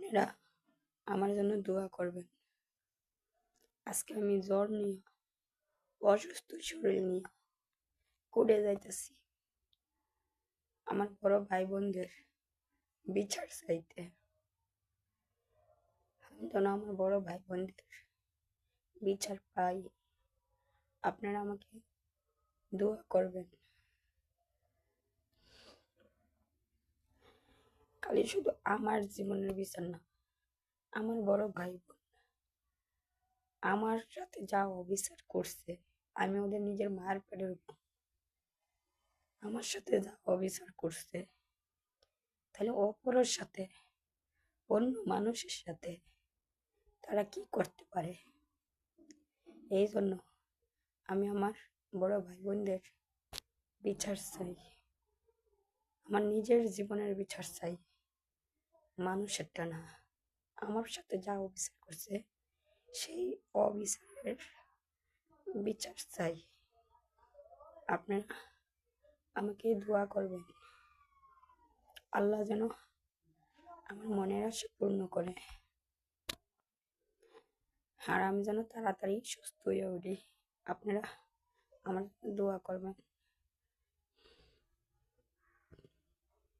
আপনারা আমার জন্য দোয়া করবেন। আজকে আমি জ্বর নিয়ে, অসুস্থ শরীর নিয়ে কুড়ে যাইতেছি আমার বড় ভাই বোনদের বিচার চাইতে। আমি যেন আমার বড় ভাই বোনদের বিচার পাই, আপনারা আমাকে দোয়া করবেন। খালি শুধু আমার জীবনের বিচার না, আমার বড় ভাই বোন আমার সাথে যা অবিচার করছে, আমি ওদের নিজের মায়ের পেটের উপর, আমার সাথে যা অবিচার করছে, তাহলে অপরের সাথে, অন্য মানুষের সাথে তারা কি করতে পারে? এই জন্য আমি আমার বড় ভাই বোনদের বিচার চাই, আমার নিজের জীবনের বিচার চাই, মানুষেরটা না। আমার সাথে যা অবিচার করছে সেই অবিচারের বিচার চাই। আপনারা আমাকে দোয়া করবেন, আল্লাহ যেন আমার মনের আশা পূর্ণ করে, আর আমি যেন তাড়াতাড়ি সুস্থ হয়ে উঠি। আপনারা আমার দোয়া করবেন।